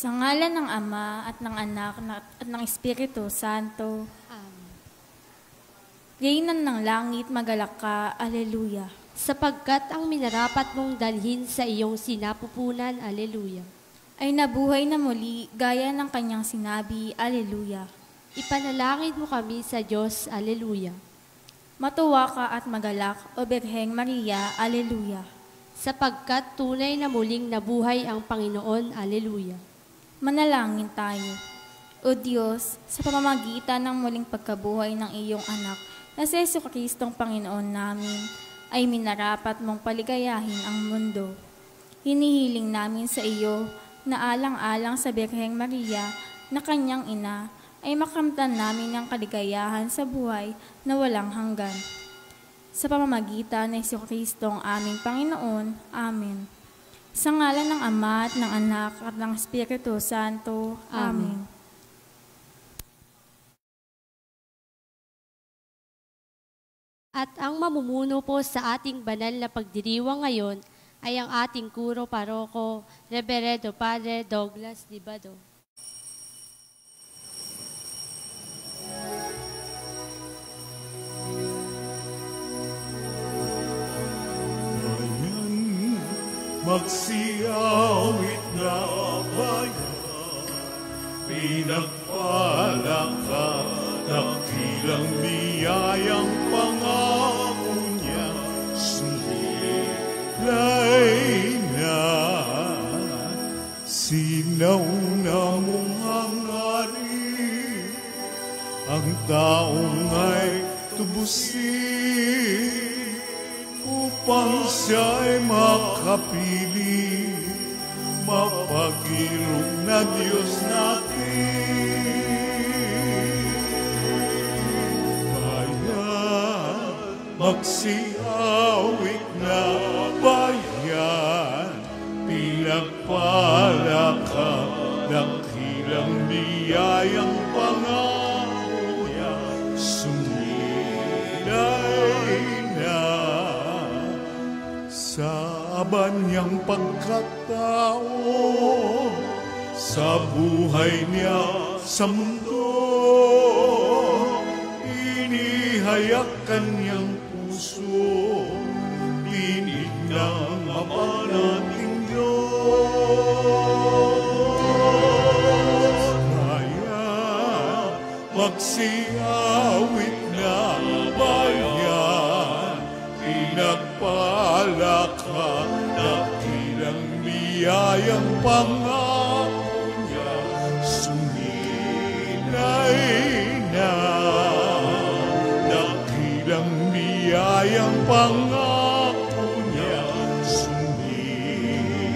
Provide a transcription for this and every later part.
Sa ngalan ng Ama at ng Anak at ng Espiritu Santo. Amen. Reynan ng langit, magalak ka. Aleluya. Sapagkat ang minarapat mong dalhin sa iyong sinapupunan, aleluya. Ay nabuhay na muli, gaya ng kanyang sinabi, aleluya. Ipanalangin mo kami sa Diyos, aleluya. Matuwa ka at magalak, o Birheng Maria, aleluya. Sapagkat tunay na muling nabuhay ang Panginoon, aleluya. Manalangin tayo. O Diyos, sa pamamagitan ng muling pagkabuhay ng iyong anak, na si Jesucristong Panginoon namin, ay minarapat mong paligayahin ang mundo. Hinihiling namin sa iyo na alang-alang sa Birheng Maria na kanyang ina, ay makamtan namin ang kaligayahan sa buhay na walang hanggan. Sa pamamagitan ng Jesucristong aming Panginoon. Amen. Sa ngalan ng Ama at ng Anak at ng Espiritu Santo. Amen. At ang mamumuno po sa ating banal na pagdiriwang ngayon ay ang ating kuro paroko, Reverendo Padre Douglas Libado. Magsiawit na bayan, pinagpala ka, nakilang biyayang pangako niya, sumilay na. Sinauna mong hangarin, ang taong ay tubusin, upang siya'y makapili, mapag-irong na Diyos natin. Bayan, magsiawit na bayan, pinagpala ka, dakilang biyayang pangako niya, sumilay na. Sa banyang pagkatao, sa buhay niya sa mundo, inihayak kanyang puso, tinig ng Ama nating Diyos. Kaya magsiawit na bayan, pinagpala ka, dakilang biyayang pangako niya, sumilay na. Dakilang biyayang pangako niya, sumilay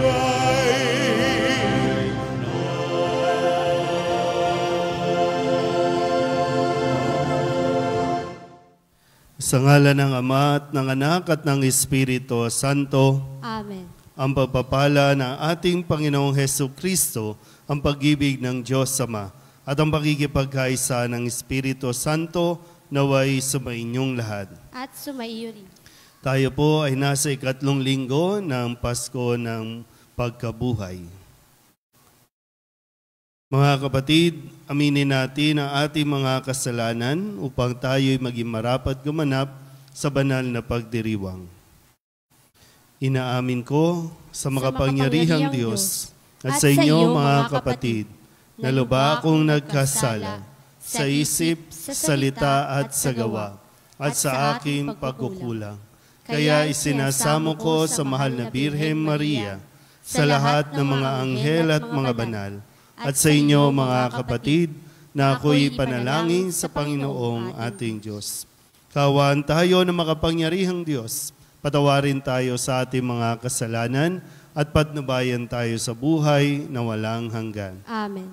na. Sa ngalan ng Ama at ng Anak at ng Espiritu Santo. Amen. Ang pagpapala ng ating Panginoong Hesukristo, ang pag-ibig ng Diyos Ama, at ang pakikipagkaisa ng Espiritu Santo naway sumainyong lahat. At sumaiyo rin. Tayo po ay nasa ikatlong linggo ng Pasko ng Pagkabuhay. Mga kapatid, aminin natin ang ating mga kasalanan upang tayo'y maging marapat gumanap sa banal na pagdiriwang. Inaamin ko sa makapangyarihang Diyos at sa inyo mga kapatid, na lubha akong nagkasala sa isip, sa salita at sa gawa, at sa aking pagkukulang. Kaya isinasamo ko sa mahal na Birhen Maria, sa lahat ng mga anghel at mga banal, at sa inyo mga kapatid, na ako'y panalangin sa Panginoong ating Diyos. Kaawaan tayo ng makapangyarihang Diyos, patawarin tayo sa ating mga kasalanan, at patnubayan tayo sa buhay na walang hanggan. Amen.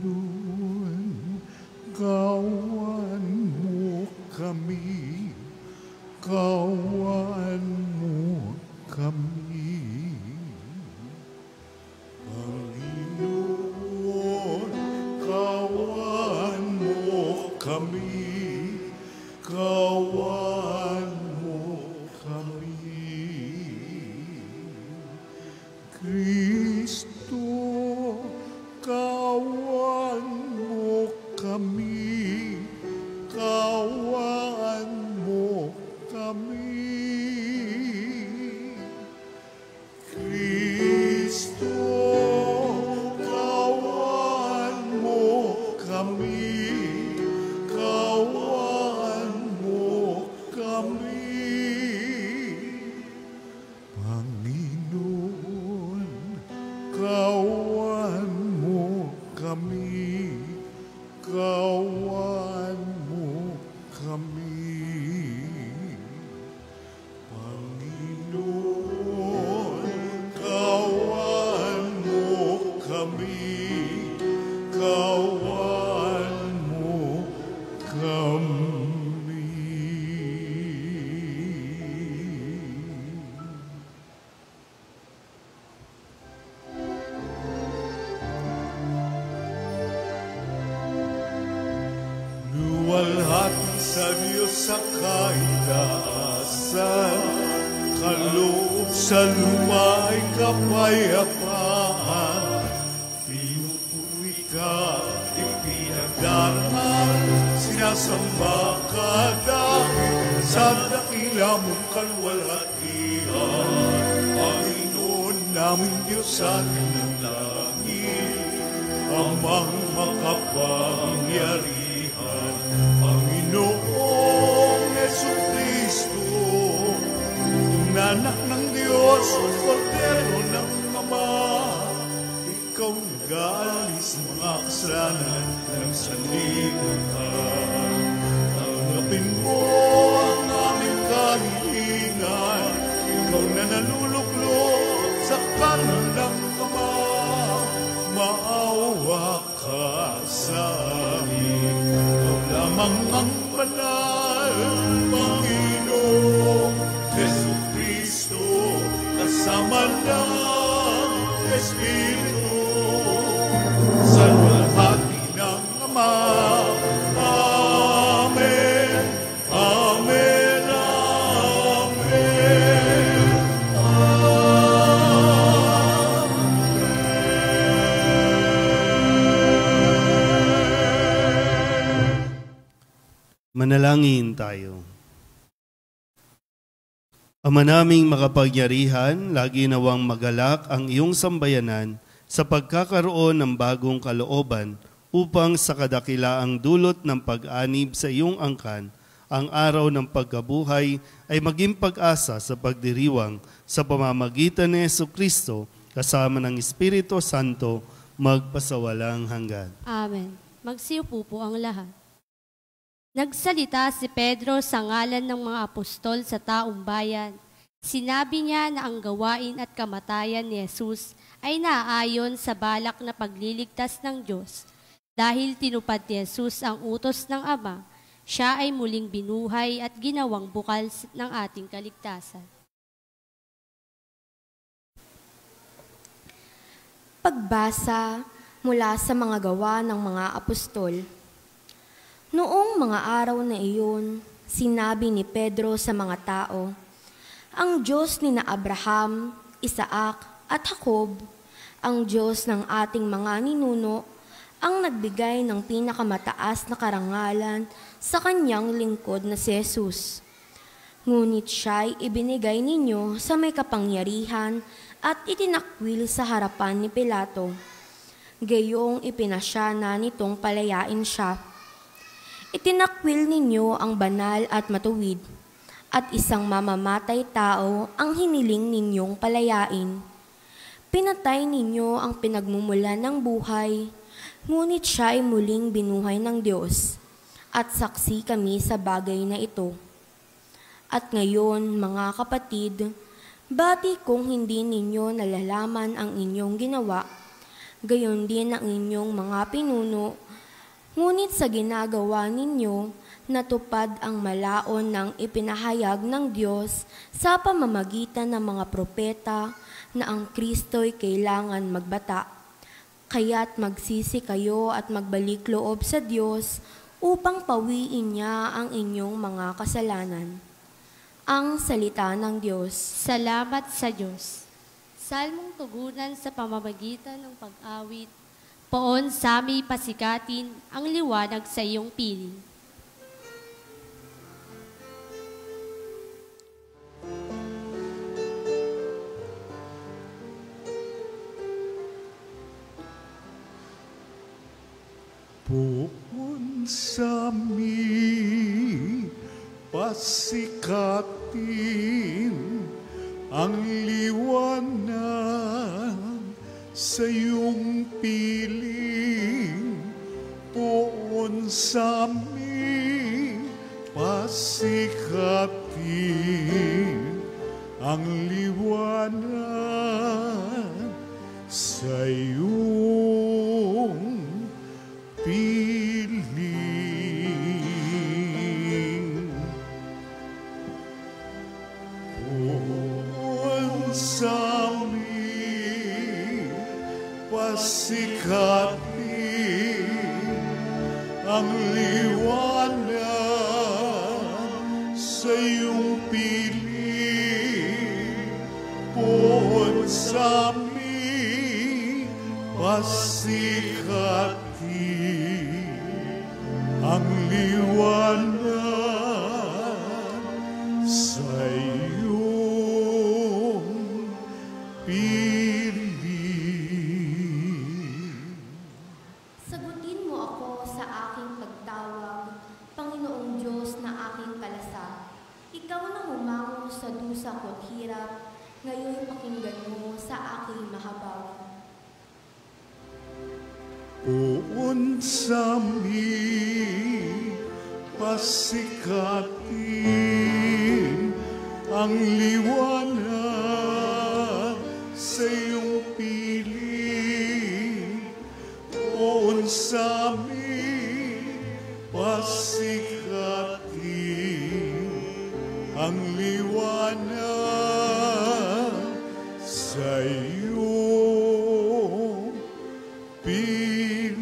Panginoon, kawan mo kami, kawan mo kami. Panginoon, kawan mo kami, kawan kawan mo kami, kawan mo kami. Kristo, kawan mo kami, kawan mo kami. Panginoon, kawan mo kami, kawan mo kami. Panginoon, kawan mo kami, kawan mo kami. Luwalhati sa Diyos sa kaitaasan, kaloob sa lupa ay kapayapaan. Pinupuri ka, ipinagdaraan, sinasamba ka dahil sa dakila mong kalwalhatian. Panginoon namin Diyos atin ng langit, Amang makapangyarihan. Panginoong Jesucristo, Anak ng Diyos, Kordero ng Ama, Ikaw nag-aalis ng mga kasalanan ng sanlibutan. Tanggapin mo ang aming kahilingan, Ikaw na naluluklok sa kanan ng Ama. Maawa ka sa amin, Ikaw lamang ang banal, Panginoong Jesucristo, kasama ng Espiritu, sa luwalhati ng Ama. Amen, Amen, Amen, Manalangin tayo. Ama naming makapangyarihan, lagi nawang magalak ang iyong sambayanan sa pagkakaroon ng bagong kalooban upang sa kadakilaang dulot ng pag-anib sa iyong angkan, ang araw ng pagkabuhay ay maging pag-asa sa pagdiriwang sa pamamagitan ni Jesucristo kasama ng Espiritu Santo magpasawalang hanggan. Amen. Magsiupo po ang lahat. Nagsalita si Pedro sa ngalan ng mga apostol sa taong bayan. Sinabi niya na ang gawain at kamatayan ni Jesus ay naaayon sa balak na pagliligtas ng Diyos. Dahil tinupad ni Jesus ang utos ng Ama, siya ay muling binuhay at ginawang bukal ng ating kaligtasan. Pagbasa mula sa mga gawa ng mga apostol. Noong mga araw na iyon, sinabi ni Pedro sa mga tao, ang Diyos ni na Abraham, Isaac at Jacob, ang Diyos ng ating mga ninuno, ang nagbigay ng pinakamataas na karangalan sa kanyang lingkod na si Jesus. Ngunit siya'y ibinigay ninyo sa may kapangyarihan at itinakwil sa harapan ni Pilato. Gayong ipinasya na nitong palayain siya. Itinakwil ninyo ang banal at matuwid, at isang mamamatay tao ang hiniling ninyong palayain. Pinatay ninyo ang pinagmumulan ng buhay, ngunit siya ay muling binuhay ng Diyos, at saksi kami sa bagay na ito. At ngayon, mga kapatid, bati kung hindi ninyo nalalaman ang inyong ginawa, gayon din ang inyong mga pinuno. Ngunit sa ginagawa ninyo, natupad ang malaon ng ipinahayag ng Diyos sa pamamagitan ng mga propeta na ang Kristo'y kailangan magbata. Kaya't magsisi kayo at magbalik loob sa Diyos upang pawiin niya ang inyong mga kasalanan. Ang salita ng Diyos. Salamat sa Diyos. Salmong tugunan sa pamamagitan ng pag-awit. Poon sami pasikatin ang liwanag sa iyong piling. Poon sami pasikatin ang liwanag sa iyong piling. Poon sami pasikatin ang liwanag sa iyong piling. Poon sami pasikatin ang liwanag sa iyong piling. Poon sami pasikatin ang liwanag sa iyong piling. Sagutin mo ako sa aking pagtawag, Panginoong Diyos na aking kalasag. Ikaw na humango sa dusa ko't hirap, ngayon pakinggan mo sa aking mahabaw. Poon sami pasikatin ang liwanag sa iyong piling. Poon sami pasikatin ang liwanag sa iyong piling.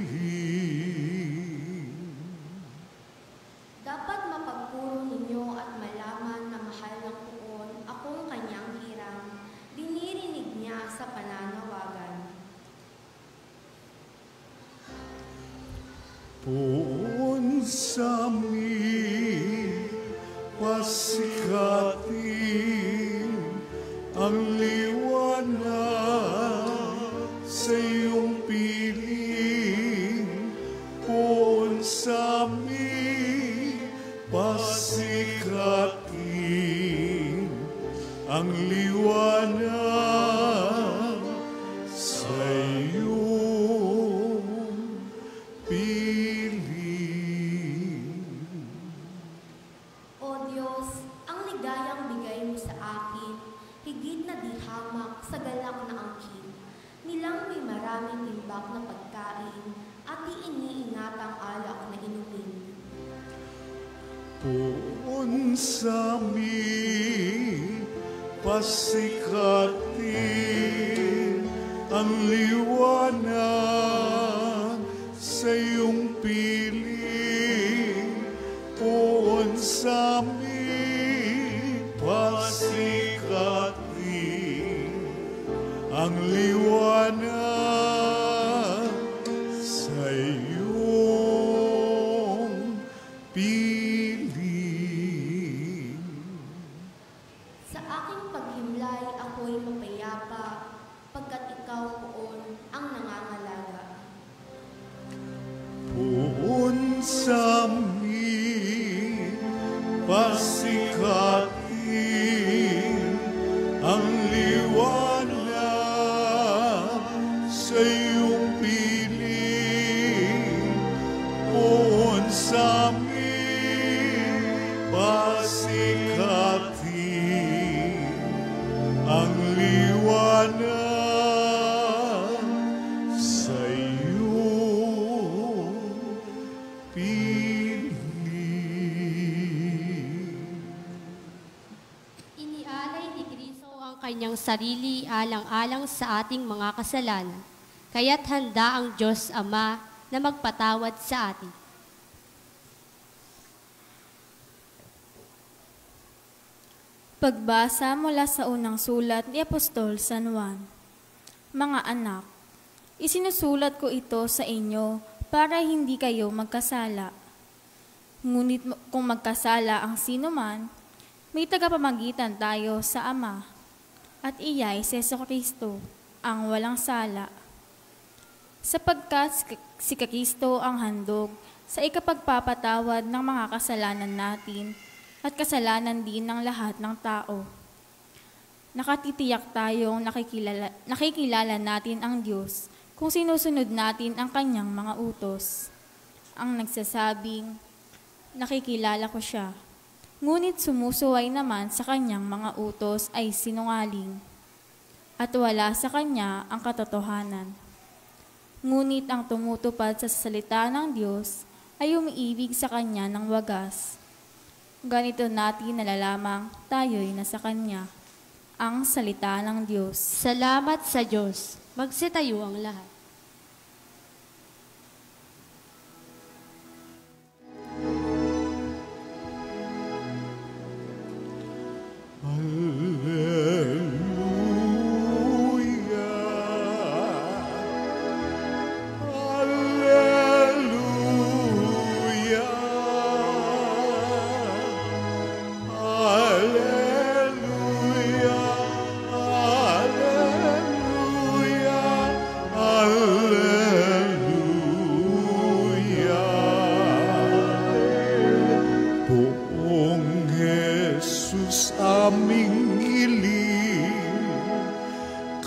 Dapat mapagpuro ninyo at malaman na mahal ng Poon akong kanyang hirang, dinirinig niya sa pananawagan. Poon sami pasikatin ang liwanag sa iyong piling. Poon sami pasikatin ang liwanag sa iyong piling. O Diyos, ang ligayang bigay mo sa akin, higit na di hamak sa galak na angkin. Nilang may maraming timbak na pagkain at iniingatang alak na inumin. Poon sami pasikatin ang liwanag sa iyong piling. Poon sami pasikatin ang liwanag sa iyong piling. Sa aking paghimlay ako'y mapayapa, pagkat ikaw, Poon, ang nangangalaga. Poon sami pasikatin ang liwanag sa iyong piling. Poon sami pasikatin ang liwanag sa iyong piling. Inialay ni Kristo ang kanyang sarili alang-alang sa ating mga kasalanan, kaya't handa ang Diyos Ama na magpatawad sa atin. Pagbasa mula sa unang sulat ni Apostol San Juan. Mga anak, Isinusulat ko ito sa inyo para hindi kayo magkasala. Ngunit kung magkasala ang sino man, may tagapamagitan tayo sa Ama, at iyay si Jesucristo, ang walang sala. Sapagkat si Kristo ang handog sa ikapagpapatawad ng mga kasalanan natin at kasalanan din ng lahat ng tao. Nakatitiyak tayong nakikilala natin ang Diyos kung sinusunod natin ang kanyang mga utos. Ang nagsasabing, nakikilala ko siya, ngunit sumusuway naman sa kanyang mga utos ay sinungaling, at wala sa kanya ang katotohanan. Ngunit ang tumutupad sa salita ng Diyos ay umiibig sa kanya ng wagas. Ganito natin nalalamang tayo'y nasa Kanya, ang salita ng Diyos. Salamat sa Diyos. Magsitayo ang lahat.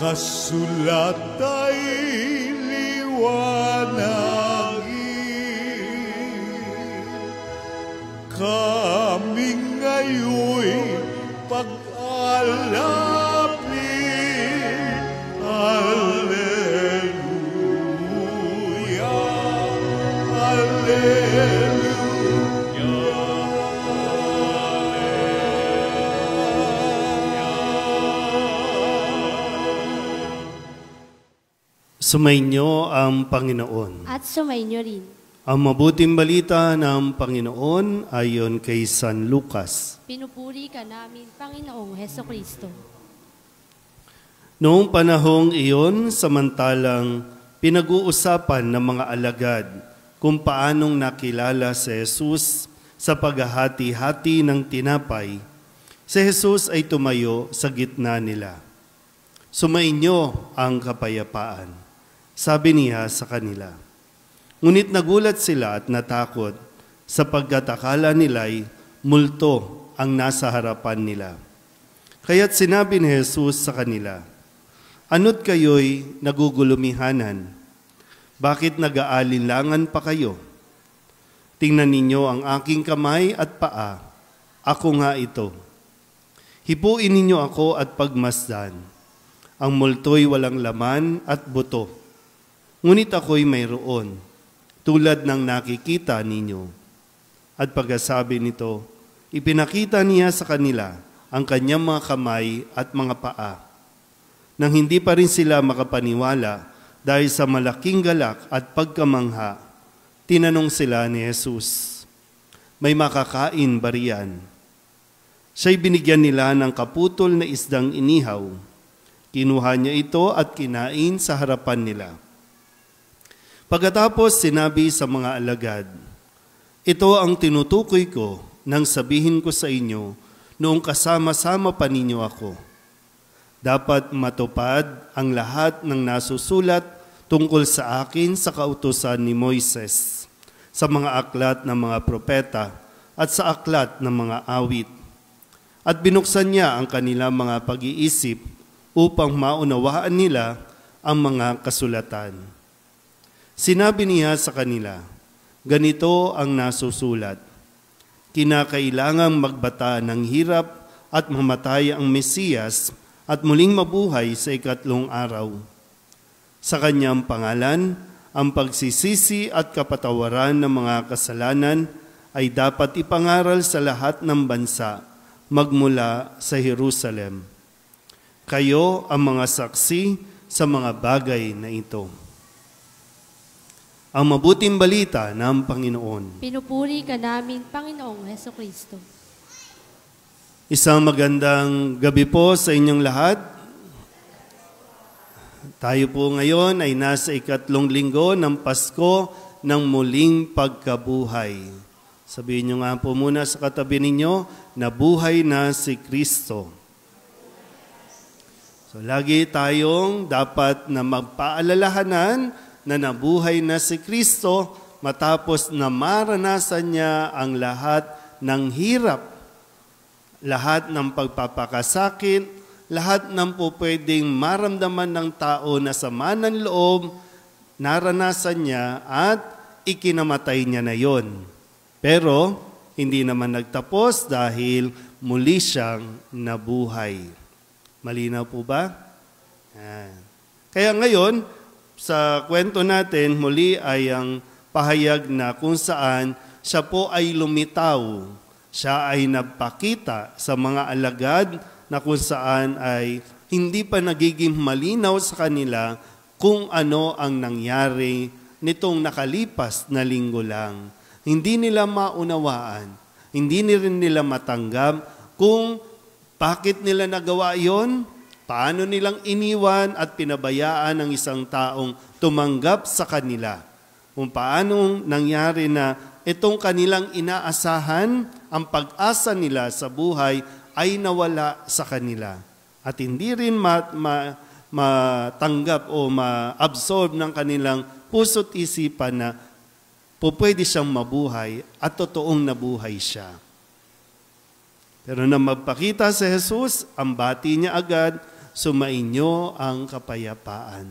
Kasulat ay liwanagin, kami ngayon'y pag-alapin. Alleluia, Alleluia. Sumainyo ang Panginoon. At sumainyo rin. Ang mabuting balita ng Panginoon ayon kay San Lucas. Pinupuri ka namin, Panginoong Hesukristo. Noong panahong iyon, samantalang pinag-uusapan ng mga alagad kung paanong nakilala si Jesus sa paghahati-hati ng tinapay, si Jesus ay tumayo sa gitna nila. Sumainyo ang kapayapaan, sabi niya sa kanila. Ngunit nagulat sila at natakot sapagkat akala nila'y multo ang nasa harapan nila. Kaya't sinabi ni Jesus sa kanila, "Ano't kayo'y nagugulumihanan? Bakit nag-aalinlangan pa kayo? Tingnan ninyo ang aking kamay at paa. Ako nga ito. Hipuin ninyo ako at pagmasdan. Ang multo'y walang laman at buto. Ngunit ako'y mayroon, tulad ng nakikita ninyo." At pagkasabi nito, ipinakita niya sa kanila ang kanyang mga kamay at mga paa. Nang hindi pa rin sila makapaniwala dahil sa malaking galak at pagkamangha, tinanong sila ni Jesus, "May makakain ba riyan?" Siya'y binigyan nila ng kaputol na isdang inihaw. Kinuha niya ito at kinain sa harapan nila. Pagkatapos sinabi sa mga alagad, "Ito ang tinutukoy ko nang sabihin ko sa inyo noong kasama-sama pa ninyo ako. Dapat matupad ang lahat ng nasusulat tungkol sa akin sa kautusan ni Moises, sa mga aklat ng mga propeta at sa aklat ng mga awit." At binuksan niya ang kanilang mga pag-iisip upang maunawaan nila ang mga kasulatan. Sinabi niya sa kanila, "Ganito ang nasusulat. Kinakailangang magbata ng hirap at mamatay ang Mesiyas at muling mabuhay sa ikatlong araw. Sa kanyang pangalan, ang pagsisisi at kapatawaran ng mga kasalanan ay dapat ipangaral sa lahat ng bansa, magmula sa Jerusalem. Kayo ang mga saksi sa mga bagay na ito." Ang mabuting balita ng Panginoon. Pinupuri ka namin, Panginoong Hesukristo. Isang magandang gabi po sa inyong lahat. Tayo po ngayon ay nasa 3 linggo ng Pasko ng muling pagkabuhay. Sabihin nyo nga po muna sa katabi ninyo, nabuhay na si Kristo. So lagi tayong dapat na magpaalalahanan na nabuhay na si Kristo matapos na maranasan niya ang lahat ng hirap, lahat ng pagpapakasakit, lahat ng po pwedeng maramdaman ng tao na sama ng loob, naranasan niya at ikinamatay niya na yon. Pero hindi naman nagtapos dahil muli siyang nabuhay. Malinaw po ba? Kaya ngayon, sa kwento natin, muli ay ang pahayag na kung saan siya po ay lumitaw. Siya ay nagpakita sa mga alagad na kung saan ay hindi pa nagiging malinaw sa kanila kung ano ang nangyari nitong nakalipas na linggo lang. Hindi nila maunawaan, hindi rin nila matanggap kung bakit nila nagawa yon, paano nilang iniwan at pinabayaan ang isang taong tumanggap sa kanila. Kung paano nangyari na itong kanilang inaasahan, ang pag-asa nila sa buhay ay nawala sa kanila. At hindi rin matanggap o ma-absorb ng kanilang puso't isipan na pwede siyang mabuhay at totoong nabuhay siya. Pero nang magpakita si Jesus, ang bati niya agad, sumainyo ang kapayapaan.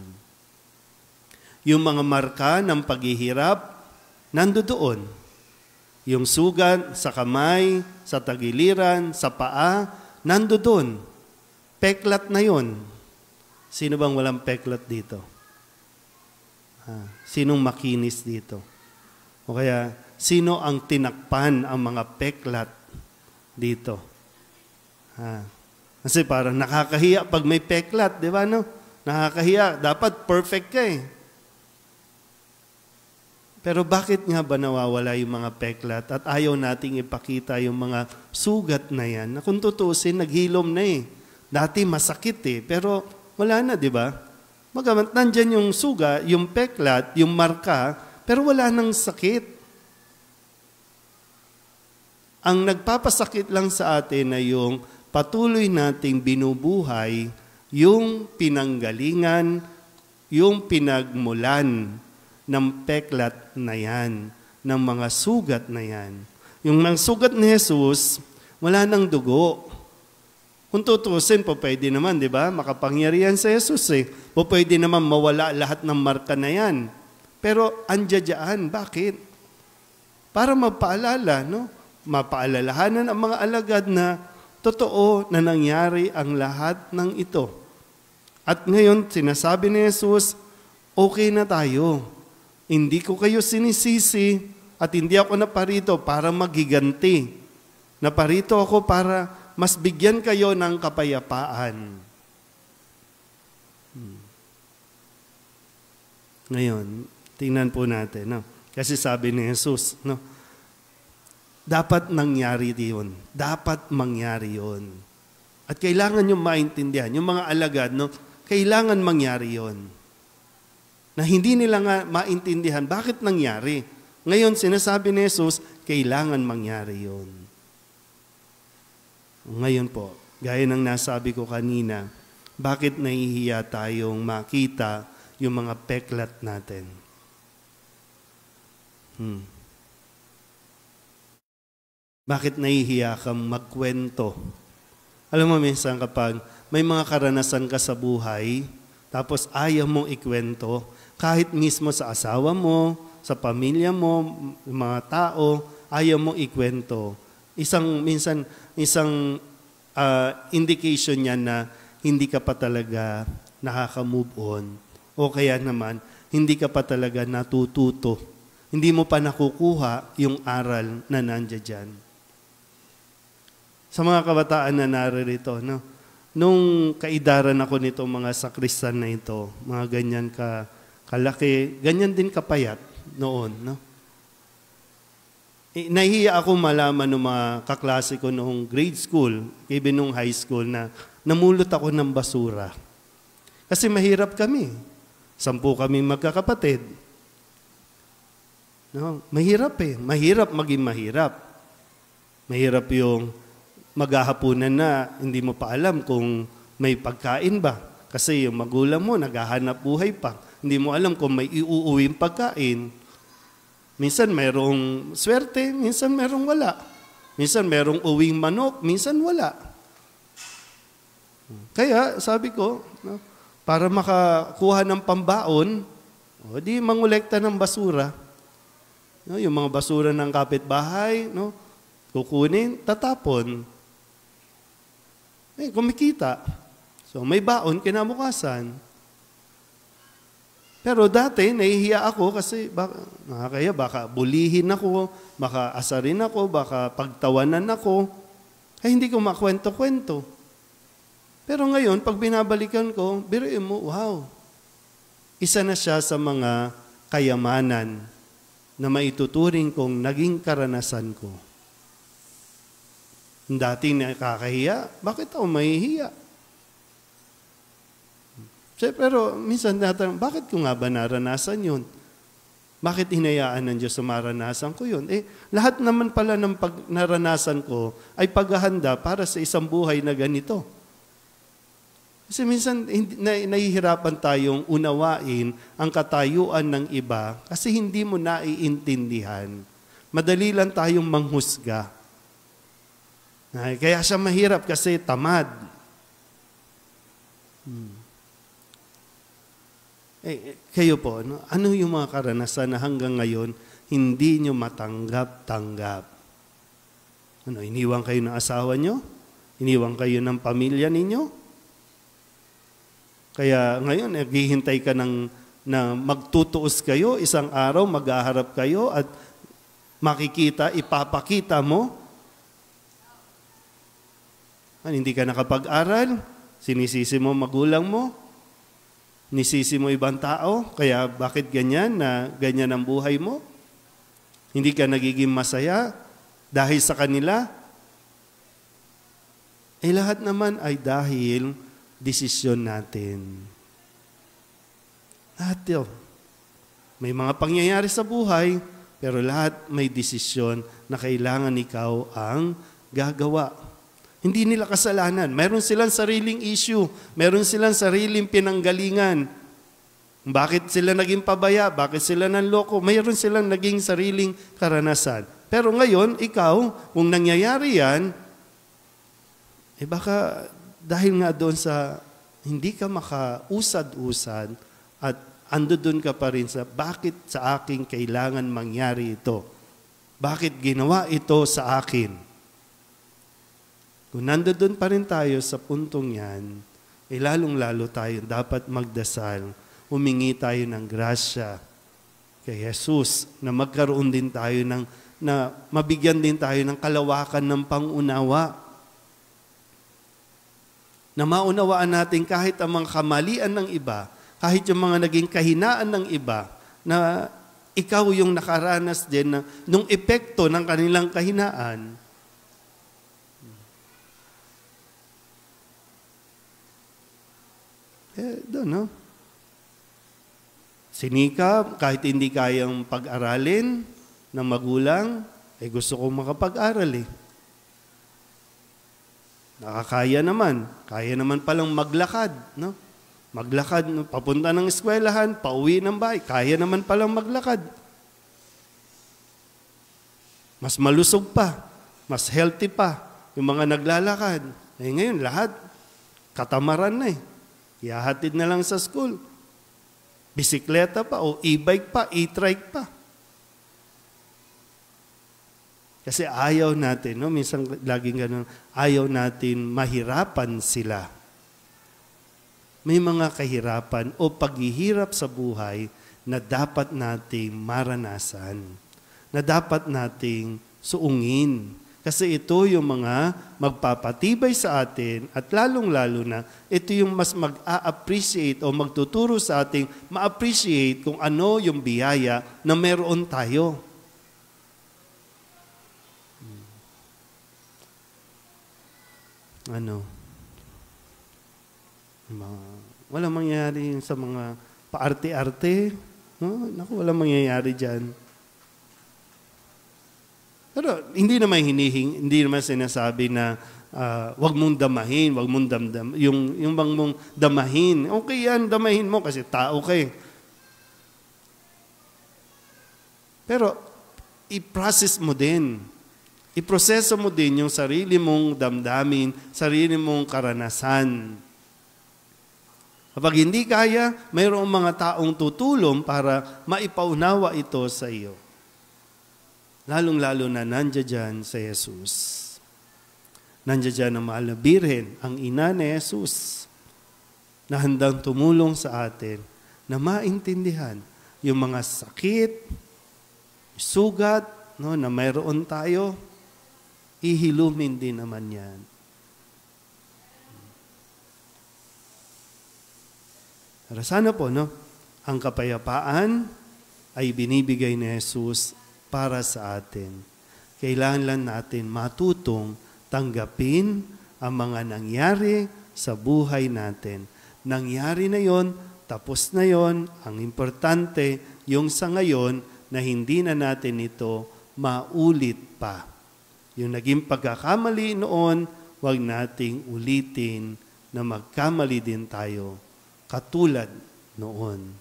Yung mga marka ng paghihirap, nandoon. Yung sugat sa kamay, sa tagiliran, sa paa, nandoon. Peklat na yon. Sino bang walang peklat dito? Sinong makinis dito? O kaya, sino ang tinakpan ang mga peklat dito? Kasi parang nakakahiya pag may peklat, di ba no? Nakakahiya. Dapat perfect ka eh. Pero bakit nga ba nawawala yung mga peklat at ayaw nating ipakita yung mga sugat na yan? Na kung tutusin, naghilom na eh. Dati masakit eh, pero wala na, di ba? Magamat nandyan yung suga, yung peklat, yung marka, pero wala nang sakit. Ang nagpapasakit lang sa atin na yung patuloy nating binubuhay, yung pinanggalingan, yung pinagmulan ng peklat na yan, ng mga sugat na yan. Yung mga sugat ni Jesus, wala nang dugo. Kung tutusin, pwede naman, di ba? Makapangyarihan sa Jesus eh. Pwede naman mawala lahat ng marka na yan. Pero andiyan, bakit? Para magpaalala, no? Mapaalalahanan ang mga alagad na totoo na nangyari ang lahat ng ito. At ngayon, sinasabi ni Jesus, okay na tayo. Hindi ko kayo sinisisi at hindi ako naparito para maghiganti. Naparito ako para mas bigyan kayo ng kapayapaan. Ngayon, tingnan po natin. No? Kasi sabi ni Jesus, no? Dapat nangyari yun. Dapat mangyari yun. At kailangan nyo maintindihan. Yung mga alagad, no? Kailangan mangyari yun. Na hindi nila nga maintindihan bakit nangyari. Ngayon, sinasabi ni Jesus, kailangan mangyari yun. Ngayon po, gaya ng nasabi ko kanina, bakit nahihiya tayong makita yung mga peklat natin? Bakit nahihiya kang magkwento? Alam mo, minsan kapag may mga karanasan ka sa buhay, tapos ayaw mong ikwento, kahit mismo sa asawa mo, sa pamilya mo, mga tao, ayaw mong ikwento. Isang indication niya na hindi ka pa talaga nakaka-move on. O kaya naman, hindi ka pa talaga natututo. Hindi mo pa nakukuha yung aral na nandiyan dyan. Sa mga kabataan na naririto, no? Nung kaidaran ako nito mga sakristan na ito, mga ganyan kalaki, ganyan din kapayat noon, no? Nahihiya ako malaman ng mga kaklase ko noong grade school, even noong high school, na namulot ako ng basura. Kasi mahirap kami. 10 kaming magkakapatid. No? Mahirap eh. Mahirap maging mahirap. Mahirap yung maghahapunan na hindi mo pa alam kung may pagkain ba. Kasi yung magulang mo naghahanap buhay pa. Hindi mo alam kung may iuuwing pagkain. Minsan merong swerte, minsan merong wala. Minsan merong uwing manok, minsan wala. Kaya sabi ko, no, para makakuha ng pambaon, di mangolekta ng basura. No, yung mga basura ng kapitbahay, no, kukunin, tatapon. Kumikita. So may baon kinabukasan. Pero dati, nahihiya ako kasi baka bulihin ako, baka asarin ako, baka pagtawanan ako. Ay hindi ko makwento-kwento. Pero ngayon, pag binabalikan ko, biruin mo, wow. Isa na siya sa mga kayamanan na maituturing kong naging karanasan ko. Dati nakakahiya, bakit ako mahihiya? Pero minsan natanong, bakit ko nga ba naranasan yun? Bakit hinayaan ng Diyos sa maranasan ko yun? Lahat naman pala ng naranasan ko ay paghahanda para sa isang buhay na ganito. Kasi minsan nahihirapan tayong unawain ang katayuan ng iba kasi hindi mo naiintindihan. Madali lang tayong manghusga. Kaya siya mahirap kasi tamad. Kayo po, ano yung mga karanasan na hanggang ngayon hindi nyo matanggap-tanggap? Iniwan kayo ng asawa nyo? Iniwan kayo ng pamilya ninyo? Kaya ngayon, naghihintay ka na magtutuos kayo, isang araw maghaharap kayo at makikita, ipapakita mo. Hindi ka nakapag-aral, sinisisi mo magulang mo, nisisi mo ibang tao, kaya bakit ganyan ang buhay mo? Hindi ka nagiging masaya dahil sa kanila? Lahat naman ay dahil desisyon natin. Lahat yun. May mga pangyayari sa buhay, pero lahat may desisyon na kailangan ikaw ang gagawa. Hindi nila kasalanan. Meron silang sariling issue. Meron silang sariling pinanggalingan. Bakit sila naging pabaya? Bakit sila nanloko? Mayroon silang naging sariling karanasan. Pero ngayon, ikaw, kung nangyayari yan, baka dahil nga doon sa hindi ka makausad-usad at ando doon ka pa rin sa bakit sa akin kailangan mangyari ito? Bakit ginawa ito sa akin? Kung nandoon pa rin tayo sa puntong yan, lalong-lalo tayo dapat magdasal, humingi tayo ng grasya kay Jesus na magkaroon din tayo na mabigyan din tayo ng kalawakan ng pangunawa. Na maunawaan natin kahit ang mga kamalian ng iba, kahit yung mga naging kahinaan ng iba, na ikaw yung nakaranas din ng epekto ng kanilang kahinaan. Doon, no? Sinikap, kahit hindi kayang pag-aralin ng magulang, gusto kong makapag-aral Nakakaya naman. Kaya naman palang maglakad, no? Maglakad, papunta ng eskwelahan, pauwi ng bahay. Kaya naman palang maglakad. Mas malusog pa, mas healthy pa yung mga naglalakad. Ngayon, lahat, katamaran na Ihahatid na lang sa school. Bisikleta pa o e-bike pa, e-trike pa. Kasi ayaw natin, no? Minsan laging ganun, ayaw natin mahirapan sila. May mga kahirapan o paghihirap sa buhay na dapat nating maranasan, na dapat nating suungin. Kasi ito yung mga magpapatibay sa atin at lalong-lalo na ito yung mas mag-a-appreciate o magtuturo sa ating ma-appreciate kung ano yung biyaya na meron tayo. Walang mangyayari sa mga paarte-arte. No? Naku, walang mangyayari dyan. Pero hindi naman sinasabi na wag mong damahin, wag mong damdam. Yung bang mong damahin, okay yan, damahin mo kasi tao ka eh. Pero i-process mo din. I-proseso mo din yung sarili mong damdamin, sarili mong karanasan. Kapag hindi kaya, mayroong mga taong tutulong para maipaunawa ito sa iyo. Lalong-lalo na nandiyan dyan sa Jesus. Nandiyan dyan ang mahal na Birhen, ang ina ni Jesus, na handang tumulong sa atin na maintindihan yung mga sakit, sugat, no, na mayroon tayo, ihilumin din naman yan. Pero sana po, no, ang kapayapaan ay binibigay ni Jesus para sa atin. Kailangan lang natin matutong tanggapin ang mga nangyari sa buhay natin. Nangyari na yon, tapos na yon. Ang importante, yung sa ngayon, na hindi na natin ito maulit pa. Yung naging pagkakamali noon, huwag nating ulitin na magkamali din tayo katulad noon.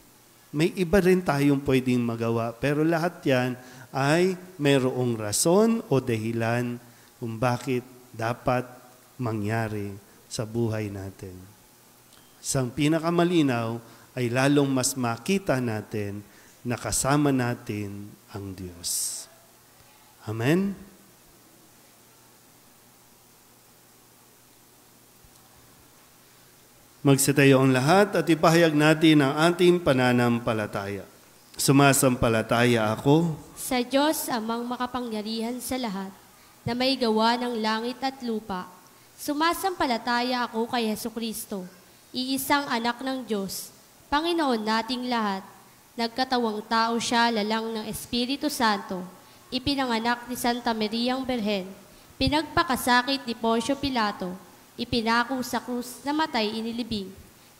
May iba rin tayong pwedeng magawa, pero lahat yan ay mayroong rason o dahilan kung bakit dapat mangyari sa buhay natin. Isang pinakamalinaw ay lalong mas makita natin na kasama natin ang Diyos. Amen? Magsitayo ang lahat at ipahayag natin ang ating pananampalataya. Sumasampalataya ako sa Diyos amang makapangyarihan sa lahat, na may gawa ng langit at lupa. Sumasampalataya ako kay Hesukristo, iisang anak ng Diyos, Panginoon nating lahat. Nagkatawang tao siya lalang ng Espiritu Santo, ipinanganak ni Santa Mariang Berhen, pinagpakasakit ni Poncio Pilato, ipinako sa krus, namatay inilibing,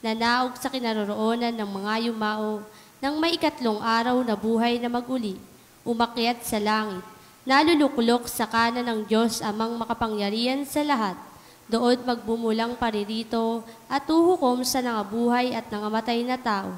nanaog sa kinaroroonan ng mga yumao, nang may ikatlong araw na buhay na maguli, umakyat sa langit, naluluklok sa kanan ng Diyos amang makapangyarihan sa lahat, doon magbumulang paririto at uhukom sa nangabuhay at nangamatay na tao.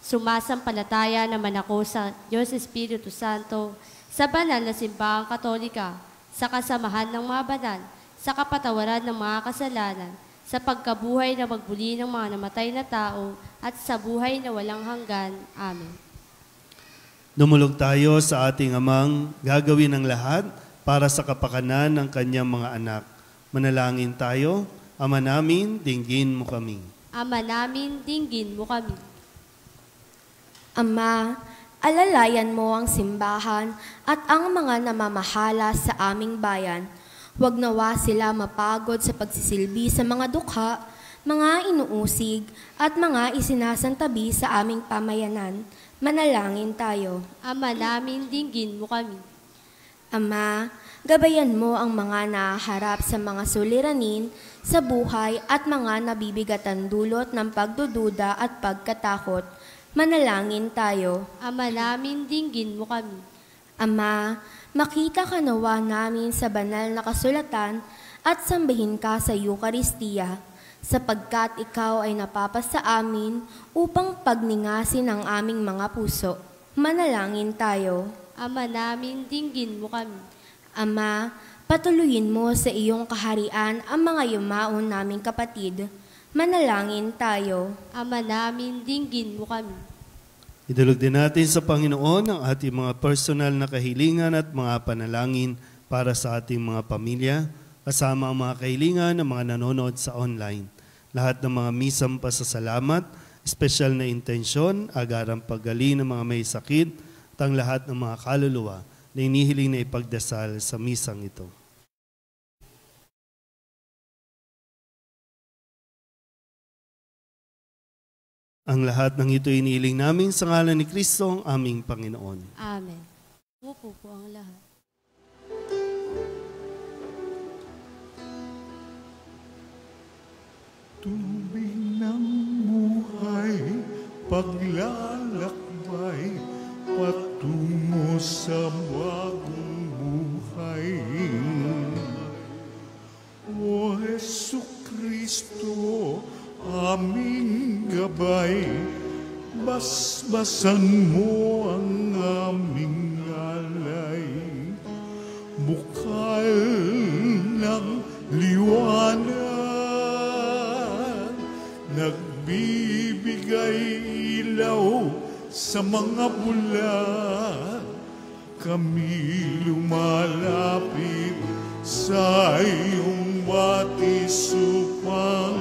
Sumasampalataya naman ako sa Diyos Espiritu Santo, sa banal na simbahang katolika, sa kasamahan ng mga banal, sa kapatawaran ng mga kasalanan, sa pagkabuhay na magbuli ng mga namatay na tao, at sa buhay na walang hanggan. Amen. Dumulog tayo sa ating amang gagawin ng lahat para sa kapakanan ng kanyang mga anak. Manalangin tayo. Ama namin, dinggin mo kami. Ama namin, dinggin mo kami. Ama, alalayan mo ang simbahan at ang mga namamahala sa aming bayan. Huwag nawa sila mapagod sa pagsisilbi sa mga dukha, mga inuusig, at mga isinasantabi sa aming pamayanan. Manalangin tayo. Ama namin, dinggin mo kami. Ama, gabayan mo ang mga nahaharap sa mga suliranin sa buhay at mga nabibigatan dulot ng pagdududa at pagkatakot. Manalangin tayo. Ama namin, dinggin mo kami. Ama, makita ka nawa namin sa banal na kasulatan at sambahin ka sa Eucharistia, sapagkat ikaw ay napapasa amin upang pagningasin ang aming mga puso. Manalangin tayo. Ama namin, dinggin mo kami. Ama, patuloyin mo sa iyong kaharian ang mga yumaon naming kapatid. Manalangin tayo. Ama namin, dinggin mo kami. Idulog din natin sa Panginoon ang ating mga personal na kahilingan at mga panalangin para sa ating mga pamilya, kasama ang mga kahilingan ng mga nanonood sa online. Lahat ng mga misang pasasalamat, espesyal na intensyon, agarang paggaling ng mga may sakit, at ang lahat ng mga kaluluwa na inihiling na ipagdasal sa misang ito. Ang lahat ng ito inihiling namin sa ngalan ni Kristo, ang aming Panginoon. Amen. Umupo po ang lahat. Tubig ng buhay. paglalakbay patungo sa bagong buhay. O Jesucristo, aming gabay, basbasan mo ang aming alay. Bukal ng liwanag, nagbibigay ilaw sa mga bulag. Kami lumalapit sa iyong batis upang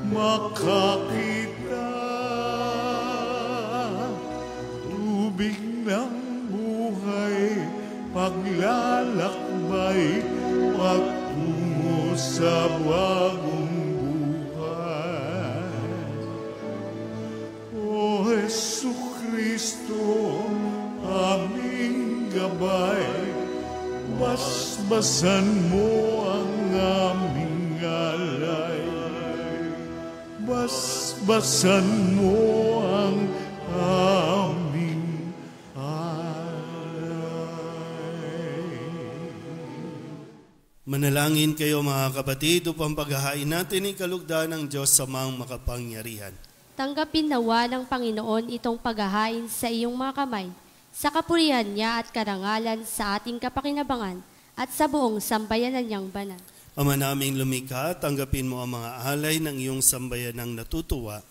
makakita. Tubig ng buhay, paglalakbay patungo sa bagong buhay. O Jesucristo, aming gabay, basbasan mo ang aming alay. Basbasan mo ang aming alay. Manalangin kayo mga kapatid upang paghahain natin ikalugdan ng Diyos sa mga makapangyarihan. Tanggapin nawa ng Panginoon itong paghahain sa iyong mga kamay, sa kapurihan niya at karangalan sa ating kapakinabangan at sa buong sambayanan niyang banal. Ama naming lumikha, tanggapin mo ang mga alay ng iyong sambayanang natutuwa.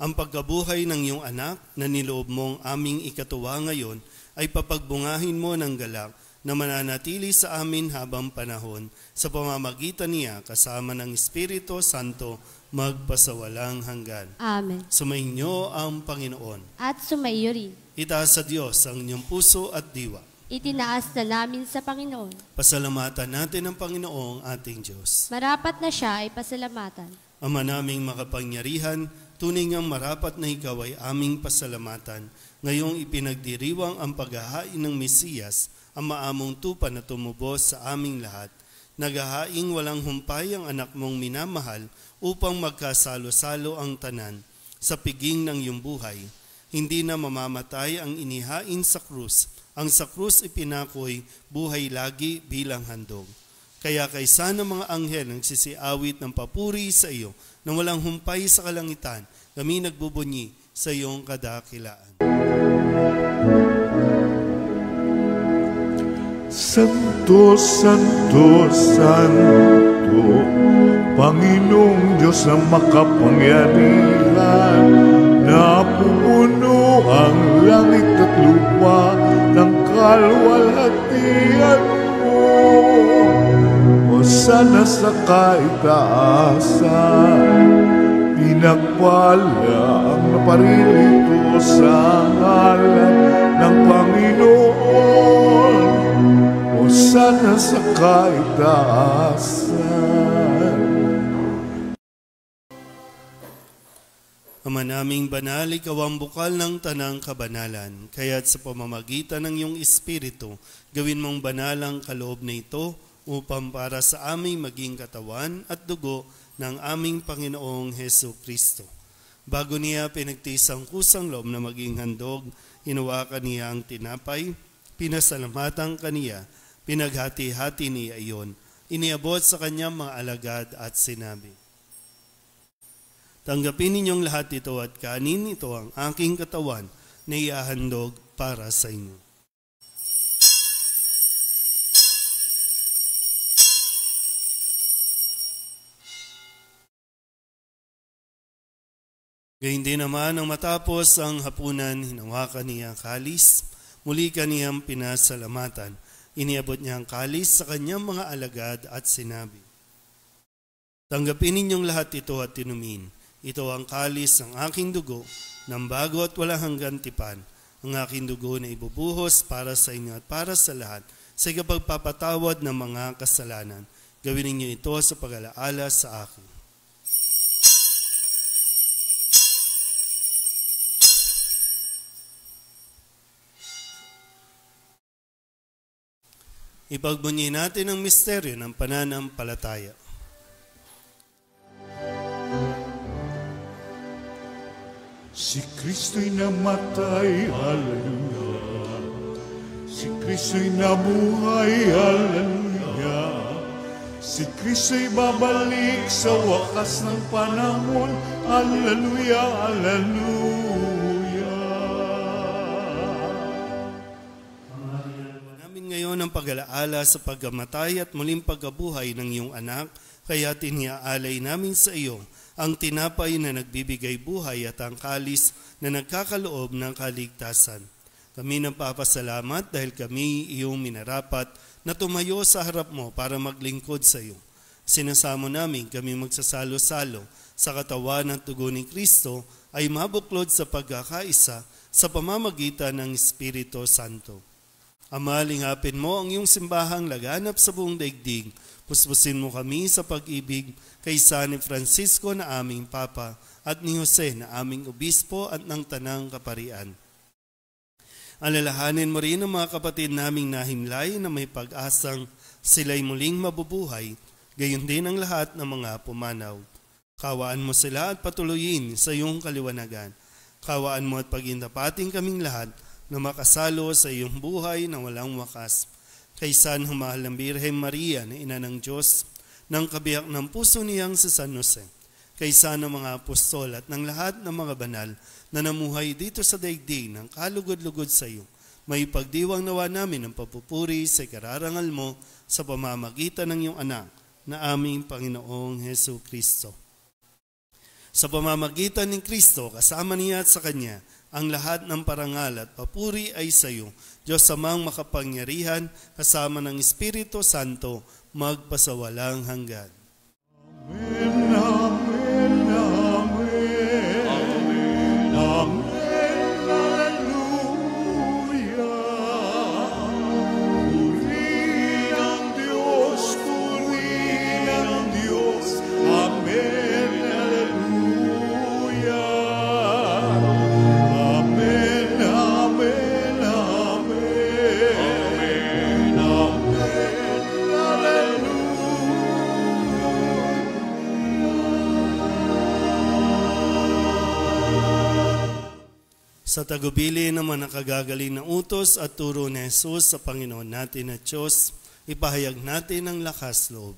Ang pagkabuhay ng iyong anak na niloob mong aming ikatuwa ngayon ay papagbungahin mo ng galak na mananatili sa amin habang panahon sa pamamagitan niya kasama ng Espiritu Santo magpasawalang hanggan. Amen. Sumainyo ang Panginoon. At sumaiyo rin. Itaas sa Diyos ang inyong puso at diwa. Itinaas na namin sa Panginoon. Pasalamatan natin ang Panginoong ating Diyos. Marapat na siya ay pasalamatan. Ama naming makapangyarihan, tunay ngang marapat na ikaw ay aming pasalamatan. Ngayong ipinagdiriwang ang paghahain ng Mesiyas, ang maamong tupa na tumubos sa aming lahat. Naghahaing walang humpay ang anak mong minamahal upang magkasalo-salo ang tanan sa piging ng iyong buhay. Hindi na mamamatay ang inihain sa krus. Ang sa krus ipinakoy buhay lagi bilang handog. Kaya kaysa ng mga anghel ang sisiawit ng papuri sa iyo nang walang humpay sa kalangitan, kami nagbubunyi sa iyong kadakilaan. Santo, Santo, Santo, Panginoong Diyos na makapangyarihan, napupuno ang langit at lupa ng kalwalhatian mo. Hosana sa kaitaasan, pinagpala ang naparirito sa ngalan ng Panginoon. Hosana sa kaitaasan. Ama naming banal, ikaw ang bukal ng tanang kabanalan, kaya't sa pamamagitan ng iyong Espiritu, gawin mong banal ang kaloob na ito upang para sa aming maging katawan at dugo ng aming Panginoong Hesu Kristo. Bago niya pinagtiis ang kusang loob na maging handog, hinawakan niya ang tinapay, pinasalamatan kaniya, pinaghati-hati niya iyon, iniabot sa kanyang mga alagad at sinabi, tanggapin ninyong lahat ito at kanin, ito ang aking katawan na iahandog para sa inyo. Gayun din naman nang matapos ang hapunan, hinawakan niya ang kalis, muli kaniyang pinasalamatan. Iniabot niya ang kalis sa kanyang mga alagad at sinabi, tanggapin ninyong lahat ito at tinumin. Ito ang kalis ng aking dugo, ng bago at walang hanggang tipan. Ang aking dugo na ibubuhos para sa inyo at para sa lahat, sa ikapagpapatawad ng mga kasalanan. Gawin ninyo ito sa pag-alaala sa akin. Ipagbunyi natin ang misteryo ng Si Kristo'y namatay, haleluya. Si Kristo'y nabuhay, haleluya. Si Kristo'y babalik sa wakas ng panahon, haleluya, haleluya. Namin ngayon ang pag-alaala sa pagkamatay at muling pagkabuhay ng iyong anak, kaya tiniaalay namin sa iyo ang tinapay na nagbibigay buhay at ang kalis na nagkakaloob ng kaligtasan. Kami nagpapasalamat dahil kami iyong minarapat na tumayo sa harap mo para maglingkod sa iyo. Sinasamo namin kami magsasalo-salo sa katawan at dugo ni Kristo ay mabuklod sa pagkakaisa sa pamamagitan ng Espiritu Santo. Ama, lingapin mo ang iyong simbahang laganap sa buong daigdig. Puspusin mo kami sa pag-ibig kaysa ni Francisco na aming Papa at ni Jose na aming Obispo at ng Tanang Kaparian. Alalahanin mo rin ang mga kapatid naming nahimlay na may pag-asang sila'y muling mabubuhay, gayon din ang lahat ng mga pumanaw. Kawaan mo sila at patuloyin sa iyong kaliwanagan. Kawaan mo at pagindapating kaming lahat na makasalo sa iyong buhay na walang wakas. Kaysa ng mahal ng Birhen Maria na ina ng Diyos, ng kabiyak ng puso niyang si San Jose, kaysa ng mga apostol at ng lahat ng mga banal na namuhay dito sa daigdig ng kalugod-lugod sa iyo, may pagdiwang nawa namin ang papupuri sa kararangal mo sa pamamagitan ng iyong anak na aming Panginoong Hesu Kristo. Sa pamamagitan ng Kristo, kasama niya at sa Kanya, ang lahat ng parangal at papuri ay sa iyo, Diyos Amang makapangyarihan, kasama ng Espiritu Santo, magpasawalang hanggan. Amen, amen, amen. Amen, amen, haleluya. Purihin ang Diyos, purihin ang Diyos. Amen, haleluya. Amen, amen, amen. Amen, amen, haleluya. Sa tagubili naman nakagagaling na utos at turo ni Jesus sa Panginoon natin at Diyos, ipahayag natin ang lakas loob.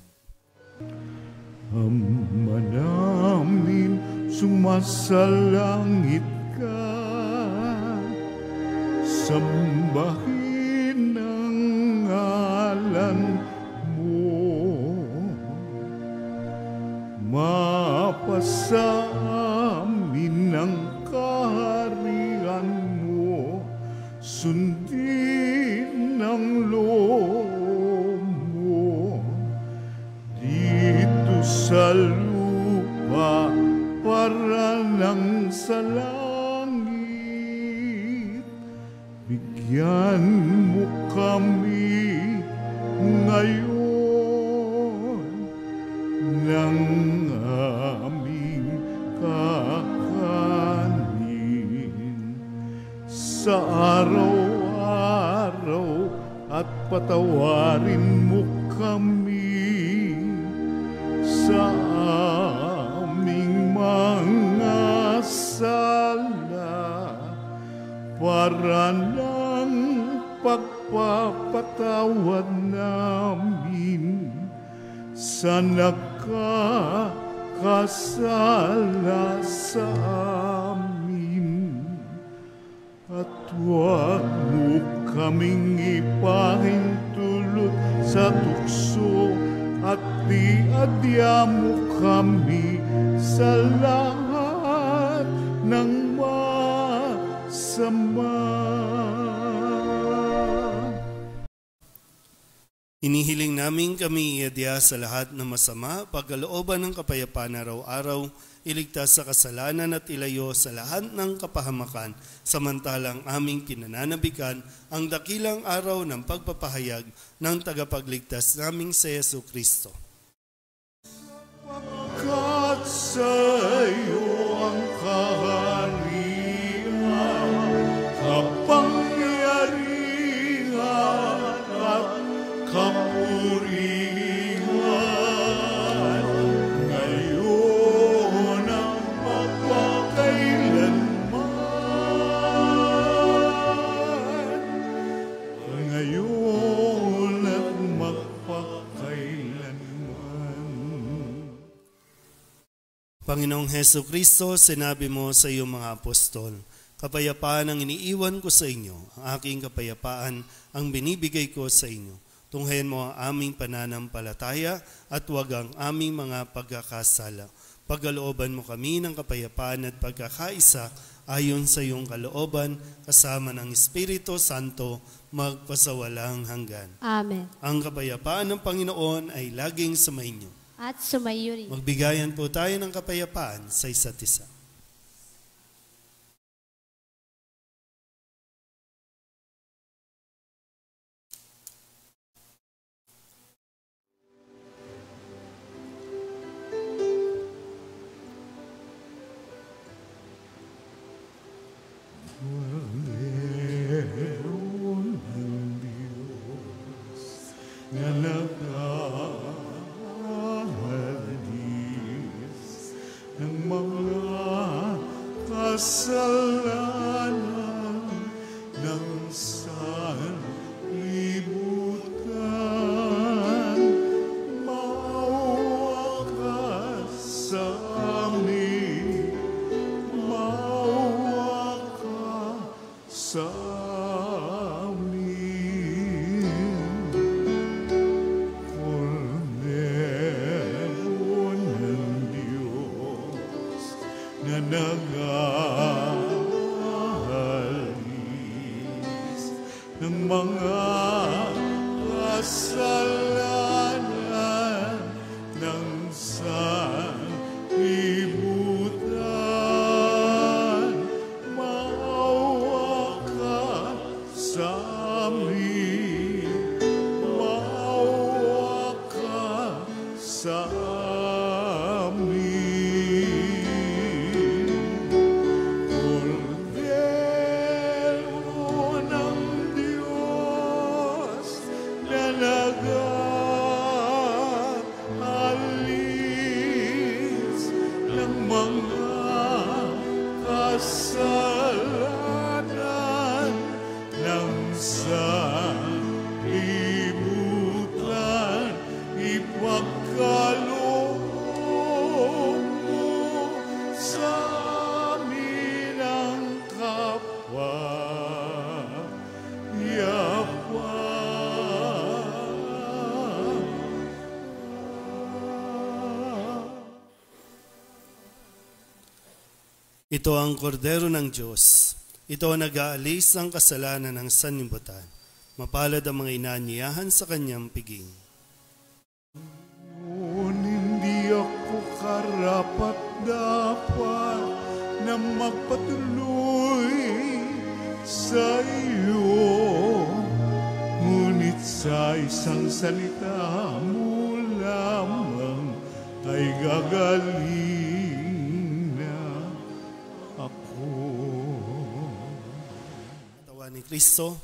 Ama namin, sumasalangit ka, sambahin ang ngalan mo, mapasa amin ang kaharian mo, sundin ang loob mo, dito sa lupa para lang sa langit. Bigyan mo kami ngayon ng aming kakanin sa araw-araw at patawarin mo kami sa aming mga sala para ng pagpapatawad namin sa nagkakasala sa amin. At huwag mo kaming ipahintulot sa tukso at diadya mo kami sa lahat ng masama. Inihiling namin kami iadya sa lahat ng masama, pagkalooban ng kapayapaan araw-araw, iligtas sa kasalanan at ilayo sa lahat ng kapahamakan, samantalang aming pinananabikan ang dakilang araw ng pagpapahayag ng tagapagligtas naming si Jesu Kristo. Pagkat sa iyo ang kaharian, kapangyarihan at kapurihan, ngayon at magpakailanman. Panginoong Heso Kristo, sinabi mo sa iyong mga apostol, kapayapaan ang iniiwan ko sa inyo, ang aking kapayapaan ang binibigay ko sa inyo. Tunghayan mo ang aming pananampalataya at huwag ang aming mga pagkakasala. Pagkalooban mo kami ng kapayapaan at pagkakaisa ayon sa iyong kalooban, kasama ng Espiritu Santo, magpasawalang hanggan. Amen. Ang kapayapaan ng Panginoon ay laging sumainyo. At sumayo rin. Magbigayan po tayo ng kapayapaan sa isa't isa. Kasalanan ng sanlibutan, maawa ka sa amin, maawa ka sa amin. Kordero ng Diyos na nag-aalis ng mga kasalanan ng sanlibutan, maawa ka sa amin, maawa ka sa amin. Kordero ng Diyos na nag-aalis ng mga kasalanan ng sanlibutan, ipagkaloob mo sa amin ang kapayapaan. Ito ang kordero ng Diyos. Ito ang nag-aalis ng kasalanan ng sanlibutan. Mapalad ang mga inaanyayahan sa kanyang piging. Hindi ako karapat-dapat na magpatuloy sa iyo, ngunit sa isang salita mo lamang ay gagaling na ako. Tawa ni Kristo.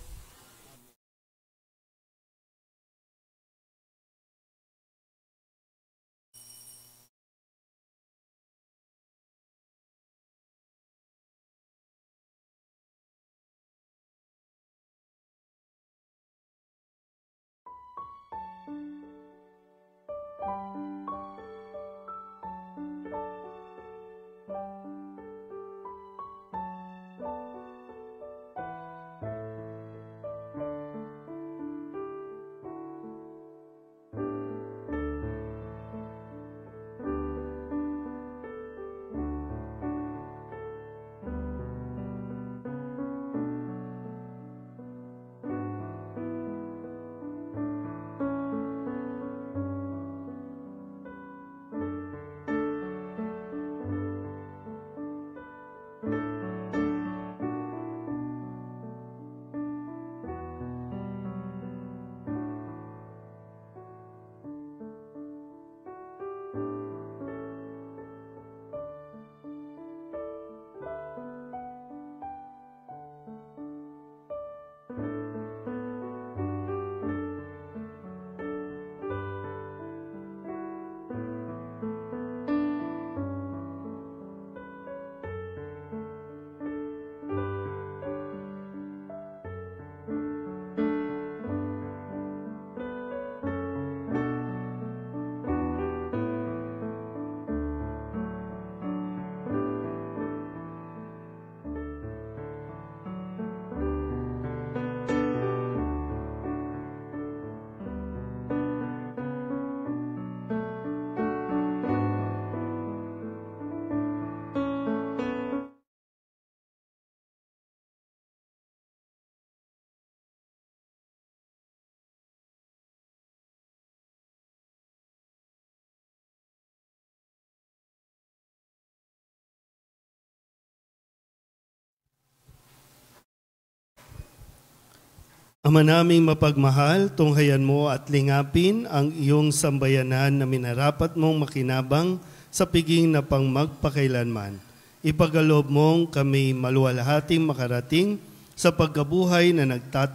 Ama naming mapagmahal, tunghayan mo at lingapin ang iyong sambayanan na minarapat mong makinabang sa piging na pang magpakailanman. Ipagkaloob mong kami maluwalhating makarating sa pagkabuhay na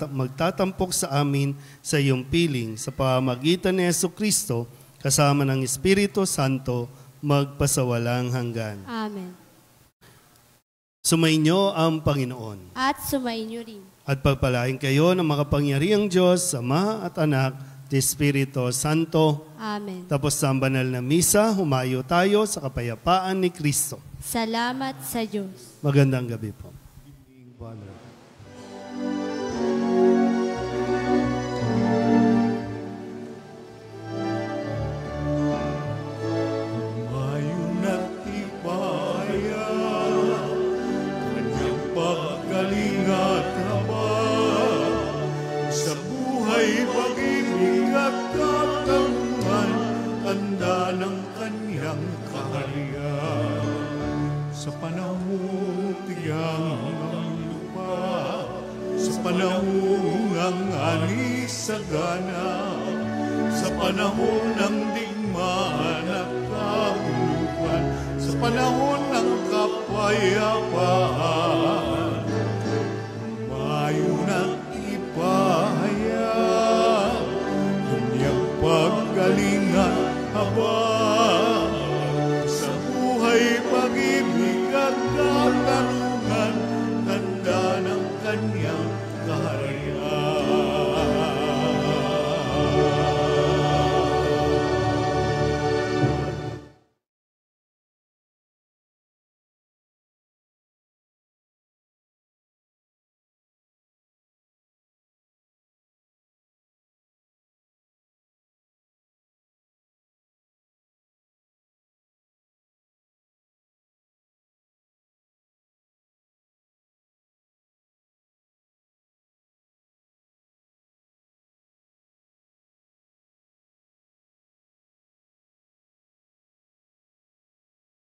magtatampok sa amin sa iyong piling sa pamamagitan ni Jesucristo kasama ng Espiritu Santo magpasawalang hanggan. Amen. Sumainyo ang Panginoon. At sumainyo rin. At pagpalain kayo ng makapangyarihang Diyos, Ama at Anak, at Espiritu Santo. Amen. Tapos sa banal na misa, humayo tayo sa kapayapaan ni Kristo. Salamat sa Diyos. Magandang gabi po. Humayon at ipaya, kanyang paggaling at habag, sa buhay pag-ibig at katanungan, tanda ng kanyang kaharian. Sa panahon tiyang ng lupa, sa panahon ng anisagana, sa panahon ng digmaan at kahulugan, sa panahon ng kapayapaan,